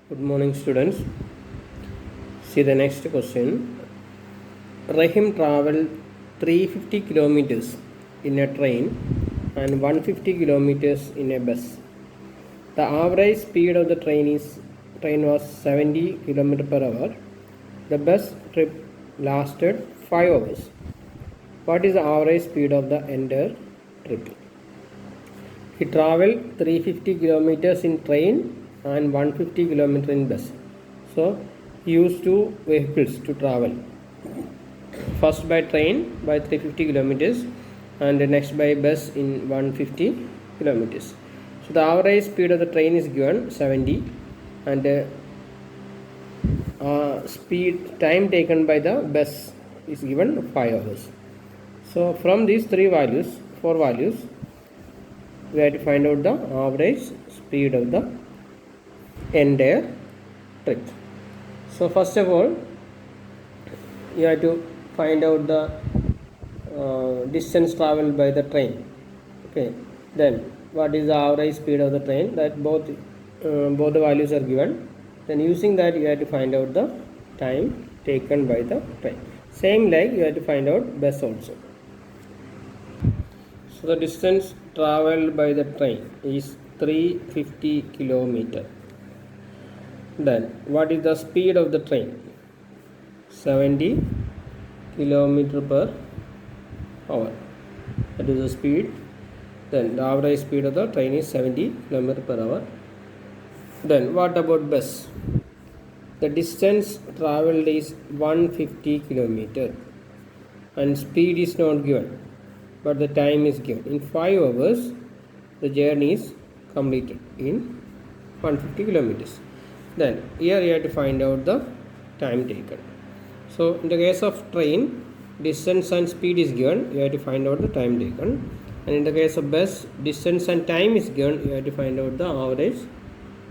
Good morning, students. See the next question. Rahim traveled 350 kilometers in a train and 150 kilometers in a bus. The average speed of the train was 70 km per hour. The bus trip lasted 5 hours. What is the average speed of the entire trip? He traveled 350 kilometers in train and 150 kilometers in bus. So he used two vehicles to travel. First by train by 350 kilometers and the next by bus in 150 kilometers. So the average speed of the train is given 70 and speed time taken by the bus is given 5 hours. So from these four values, we have to find out the average speed of the entire trip. So first of all, you have to find out the distance traveled by the train. Okay, then what is the average speed of the train? That both the values are given. Then using that, you have to find out the time taken by the train. Same like you have to find out bus also. So the distance traveled by the train is 350 kilometer. Then what is the speed of the train? 70 kilometer per hour. That is the speed. Then the average speed of the train is 70 kilometer per hour. Then what about bus? The distance traveled is 150 kilometer and speed is not given, but the time is given. In 5 hours, the journey is completed in 150 kilometers. Then here you have to find out the time taken. So in the case of train, distance and speed is given, you have to find out the time taken. And in the case of bus, distance and time is given, you have to find out the average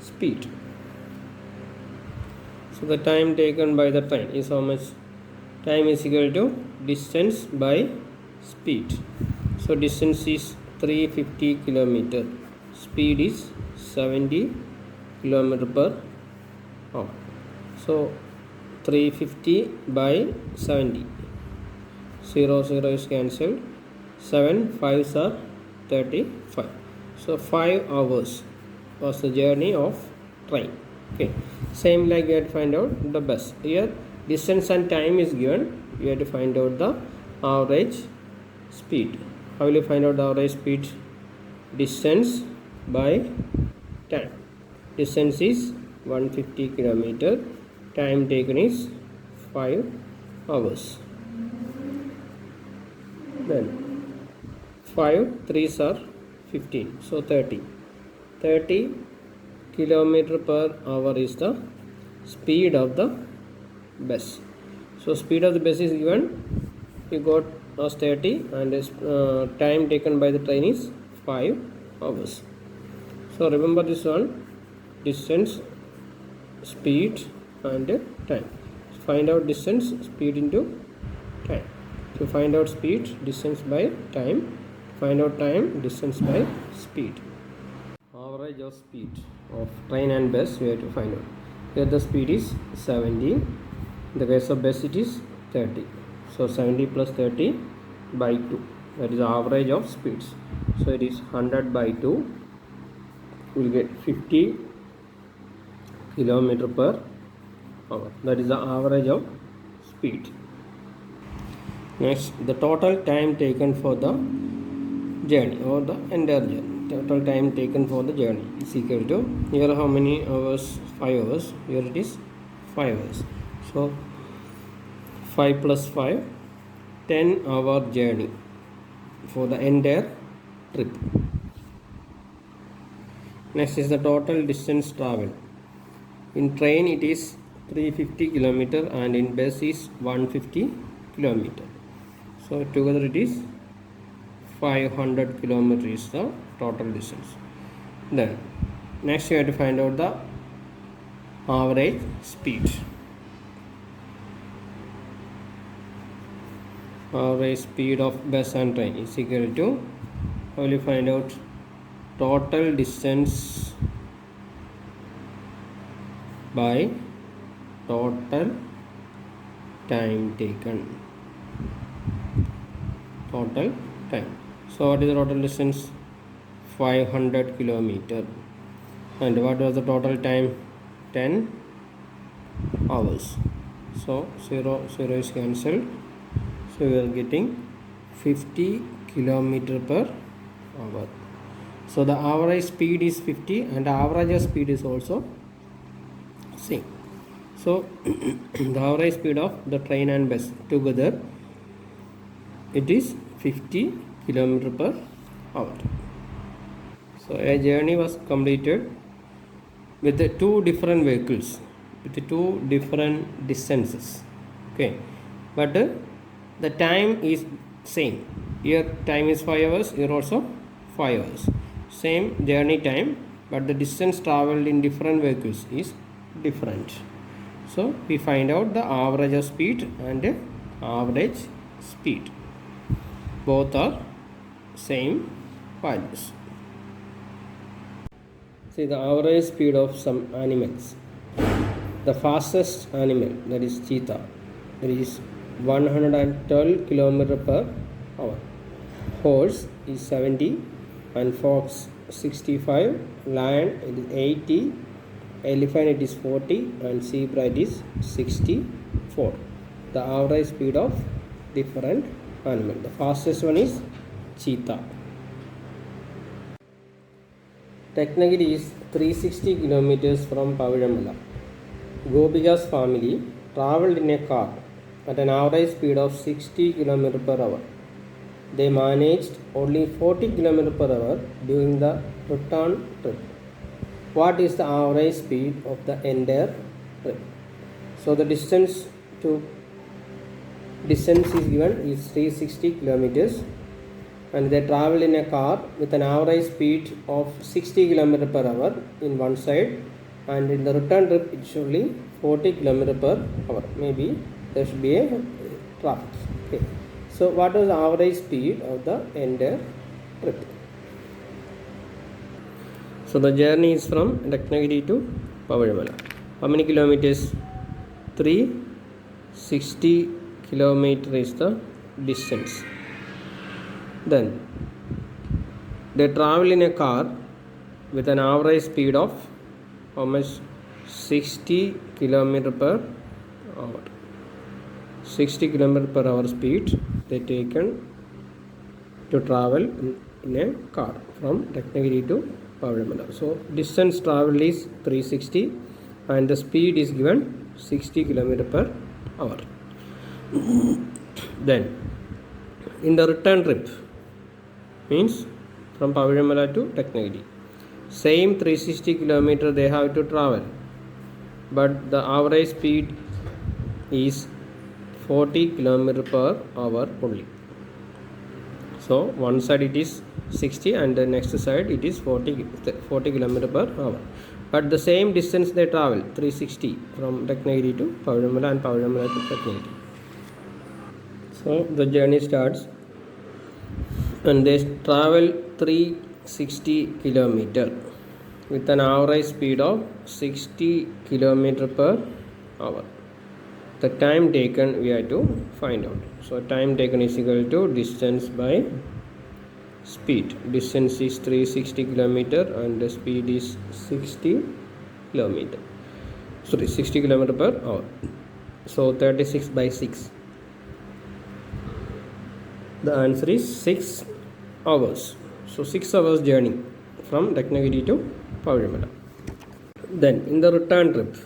speed. So the time taken by the train is how much? Time is equal to distance by speed. So distance is 350 kilometer. Speed is 70 kilometer per hour. So 350 by 70. 0 is cancelled. 7 5s are 35. So 5 hours was the journey of train. Okay. Same like you have to find out the bus. Here distance and time is given. You have to find out the average speed. How will you find out the average speed? Distance by time. Distance is 150 kilometer. Time taken is 5 hours. Then 5 3s are 15. So 30. 30 kilometer per hour is the speed of the bus. So speed of the bus is given. You got as 30 and time taken by the train is 5 hours. So remember this one: distance, speed and time. Find out distance, speed into time. To find out speed, distance by time. Find out time, distance by speed. Average of speed of train and bus we have to find out. Here the speed is 70. In the case of bus it is 30. So 70 plus 30 by 2. That is the average of speeds. So it is 100 by 2. We will get 50 kilometer per hour. That is the average of speed. Next, the total time taken for the journey or the entire journey. Total time taken for the journey is equal to, here how many hours? 5 hours. Here it is 5 hours. So 5 plus 5, 10-hour journey for the entire trip. Next is the total distance traveled. In train it is 350 kilometer and in bus is 150 kilometer. So together it is 500 kilometers is the total distance. Then next you have to find out the average speed. Average speed of bus and train is equal to, how will you find out? Total distance by total time taken. Total time. So what is the total distance? 500 kilometer. And what was the total time? 10 hours. So 0 is cancelled. So we are getting 50 kilometer per hour. So the average speed is 50 and the average speed is also same. So the average speed of the train and bus together, it is 50 kilometer per hour. So a journey was completed with the two different vehicles with the two different distances. Okay, but the time is same. Here time is 5 hours, here also 5 hours. Same journey time, but the distance traveled in different vehicles is different. So we find out the average of speed and average speed. Both are same values. See the average speed of some animals. The fastest animal, that is cheetah, that is 112 km per hour. Horse is 70 and fox 65. Lion it is 80. Elephant it is 40 and zebra it is 64. The average speed of different animal. The fastest one is cheetah. Technagiri is 360 kilometers from Pavaramala. Gopika's family travelled in a car at an average speed of 60 km per hour. They managed only 40 km per hour during the return trip. What is the average speed of the entire trip? So the distance is given is 360 kilometers, and they travel in a car with an average speed of 60 km per hour in one side, and in the return trip it should be 40 km per hour. Maybe there should be a traffic. Okay. So what is the average speed of the entire trip? So the journey is from Ratnagiri to Pavaramala. How many kilometers? 360 kilometers is the distance. Then they travel in a car with an average speed of how much? 60 km per hour. 60 km per hour speed they taken to travel in a car from Ratnagiri to Pavaramala. So distance traveled is 360 and the speed is given 60 km per hour. Then in the return trip, means from Pavaramala to Ratnagiri, same 360 km they have to travel, but the average speed is 40 km per hour only. So one side it is 60 and the next side it is 40 km per hour. But the same distance they travel 360 from Ratnagiri to Pavaramala and Pavaramala to Ratnagiri. So the journey starts and they travel 360 km with an average speed of 60 km per hour. The time taken we have to find out. So time taken is equal to distance by speed. Distance is 360 km and the speed is 60 km. Sorry, 60 km per hour. So 36 by 6. The answer is 6 hours. So 6 hours journey from Ratnagiri to Pavaramala. Then in the return trip,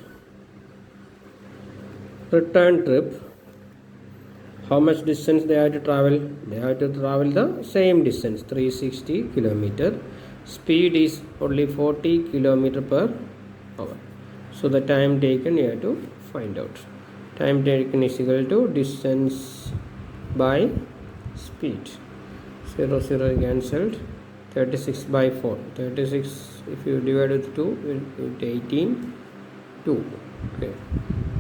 how much distance they have to travel? They have to travel the same distance, 360 km. Speed is only 40 km per hour. So the time taken you have to find out. Time taken is equal to distance by speed. 0 cancelled. 36 by 4. 36 if you divide with 2 will get 18. 2. Okay.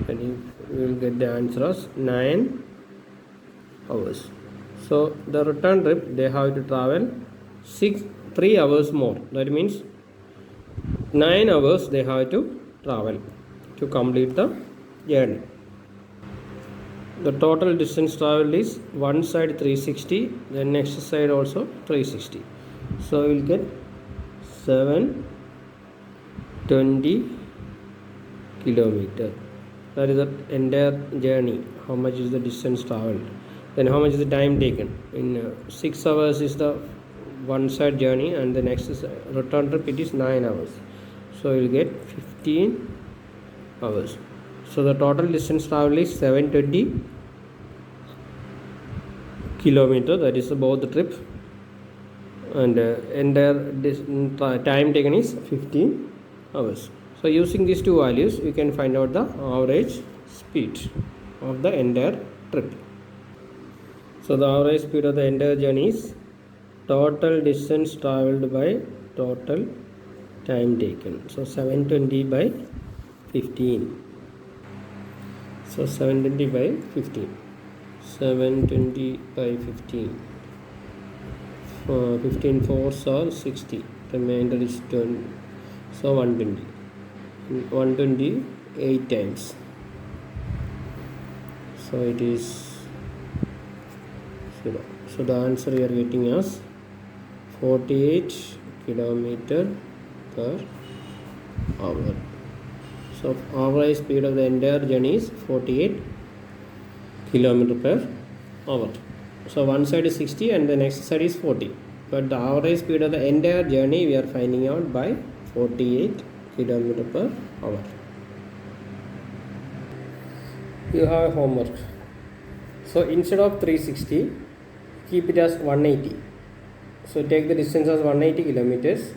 Then you will get the answer as 9 hours. So the return trip they have to travel 3 hours more. That means 9 hours they have to travel to complete the journey. The total distance traveled is one side 360, then next side also 360. So we will get 720 kilometer. That is the entire journey. How much is the distance traveled? Then how much is the time taken? In 6 hours is the one side journey, and the next is return trip, it is 9 hours. So you will get 15 hours. So the total distance traveled is 720 kilometer. That is about the trip, and entire time taken is 15 hours. So using these two values, we can find out the average speed of the entire trip. So the average speed of the entire journey is total distance traveled by total time taken. So 720 by 15. So 720 by 15. 720 by 15. 15 fours are 60. Remainder is 20. So 120. 120 8 times. So it is 0. So the answer we are getting is 48 kilometer per hour. So average speed of the entire journey is 48 kilometer per hour. So one side is 60 and the next side is 40. But the average speed of the entire journey we are finding out by 48 kilometer per hour. You have homework. So instead of 360, keep it as 180. So take the distance as 180 kilometers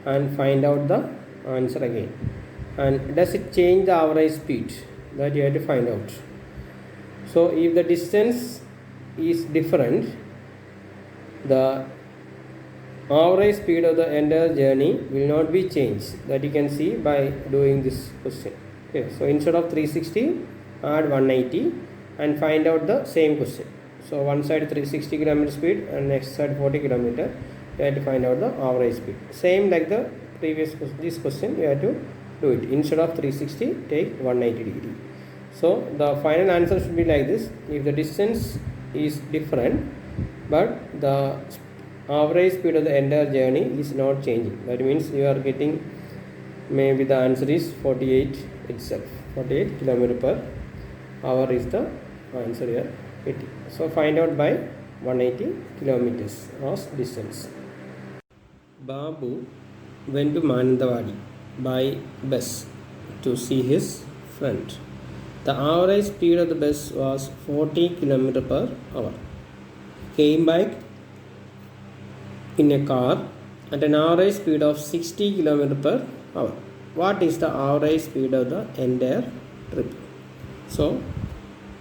and find out the answer again. And does it change the average speed? That you have to find out. So if the distance is different, the average speed of the entire journey will not be changed. That you can see by doing this question. Okay, so instead of 360, add 180 and find out the same question. So one side 360 km speed and next side 40 km. You have to find out the average speed. Same like the previous this question, you have to do it. Instead of 360, take 180 degree. So the final answer should be like this. If the distance is different, but the average speed of the entire journey is not changing, that means you are getting, maybe the answer is 48 itself. 48 km per hour is the answer here. So find out by 180 kilometers as distance. Babu went to Manandawadi by bus to see his friend. The average speed of the bus was 40 km per hour. Came back in a car at an average speed of 60 km per hour. What is the average speed of the entire trip? So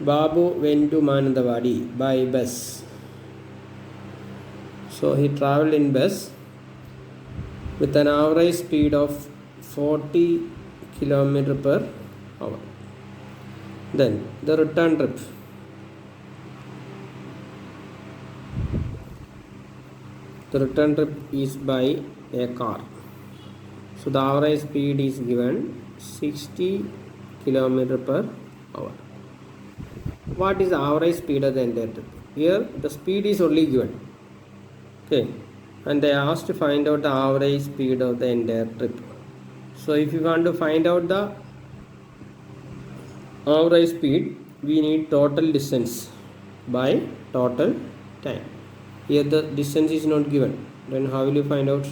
Babu went to Manandawadi by bus. So he travelled in bus with an average speed of 40 km per hour. Then the return trip. The return trip is by a car. So the average speed is given 60 km per hour. What is the average speed of the entire trip? Here the speed is only given. Okay. And they asked to find out the average speed of the entire trip. So if you want to find out the average speed, we need total distance by total time. Here the distance is not given. Then how will you find out?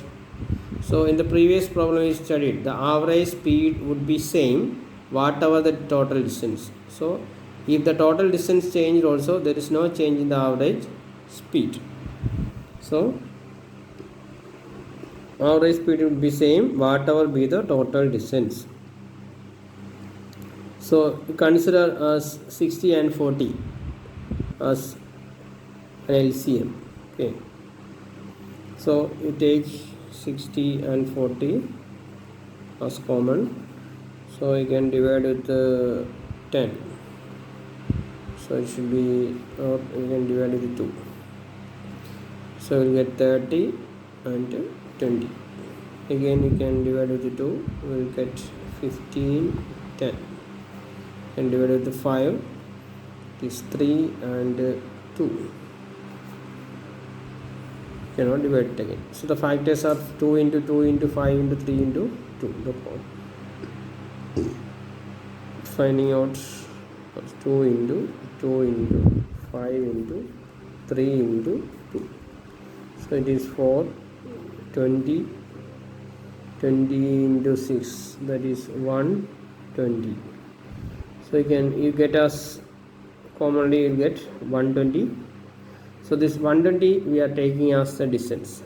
So in the previous problem we studied, the average speed would be same whatever the total distance. So if the total distance changed also, there is no change in the average speed. So average speed would be same whatever be the total distance. So consider as 60 and 40 as an LCM. Okay. So you take 60 and 40 as common. So you can divide with 10. So it should be, or you can divide with 2. So you will get 30 and 20. Again you can divide with 2. We will get 15, 10. and divide with 5. It is 3 and 2. Cannot divide it again. So the factors are 2 into 2 into 5 into 3 into 2. The point. Finding out 2 into 5 into 3 into 2. So it is 4, 20 into 6, that is 120. So you get as commonly you get 120. So this 120 we are taking as the distance.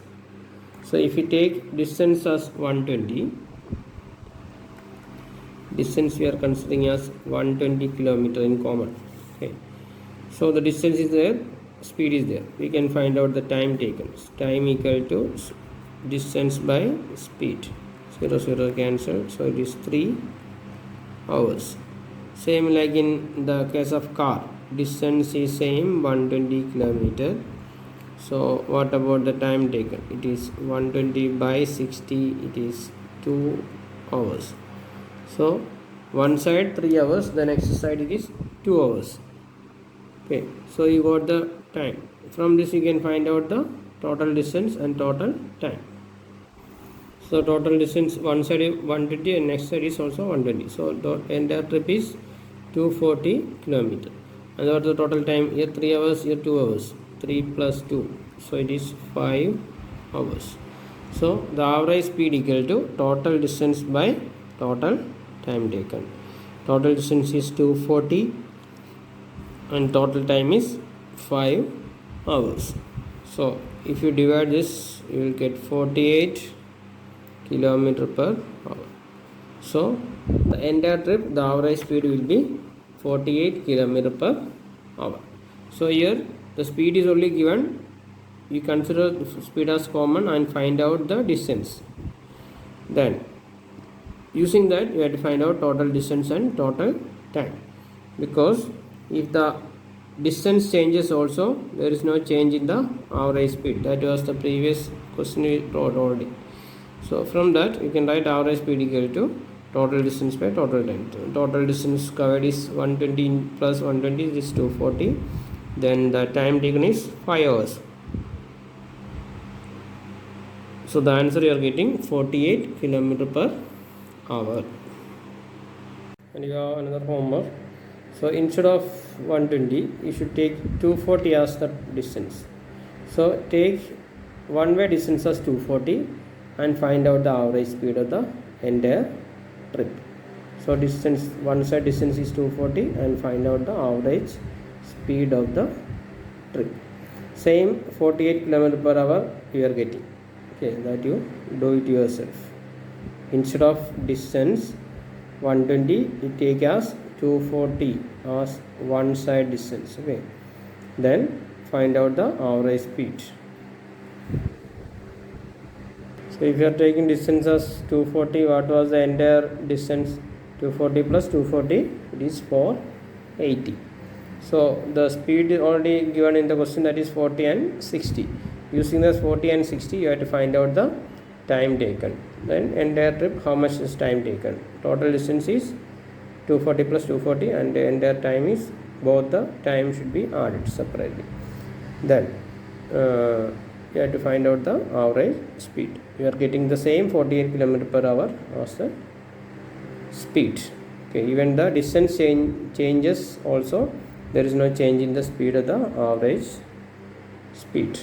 So if we take distance as 120, distance we are considering as 120 kilometer in common. Okay. So the distance is there, speed is there. We can find out the time taken. Time equal to distance by speed. 0 0 cancel. So it is 3 hours. Same like in the case of car. Distance is same 120 kilometer. So what about the time taken? It is 120 by 60. It is 2 hours. So one side 3 hours, the next side it is 2 hours. Okay, so you got the time. From this you can find out the total distance and total time. So total distance, one side is 120 and next side is also 120. So the entire trip is 240 kilometer. And what the total time? Here 3 hours, here 2 hours. 3 plus 2. So it is 5 hours. So the average speed equal to total distance by total time taken. Total distance is 240 and total time is 5 hours. So if you divide this, you will get 48 kilometer per hour. So the entire trip, the average speed will be 48 kilometer per hour. So here the speed is only given. You consider the speed as common and find out the distance. Then using that you have to find out total distance and total time, because if the distance changes also, there is no change in the average speed. That was the previous question we wrote already. So from that you can write average speed equal to total distance by total time. Total distance covered is 120 plus 120 is 240. Then the time taken is 5 hours. So the answer you are getting 48 kilometer per hour. And you have another homework. So instead of 120, you should take 240 as the distance. So take one way distance as 240 and find out the average speed of the entire trip. So distance, one side distance is 240 and find out the average speed of the trip. Same 48 km per hour you are getting. Okay, that you do it yourself. Instead of distance 120, you take as 240 as one side distance. Okay, then find out the average speed. So if you are taking distance as 240, what was the entire distance? 240 plus 240, it is 480. So the speed is already given in the question, that is 40 and 60. Using this 40 and 60, you have to find out the time taken. Then entire trip, how much is time taken? Total distance is 240 plus 240 and the entire time is, both the time should be added separately. Then you have to find out the average speed. You are getting the same 48 km per hour as the speed. Okay, even the distance changes also, there is no change in the speed of the average speed.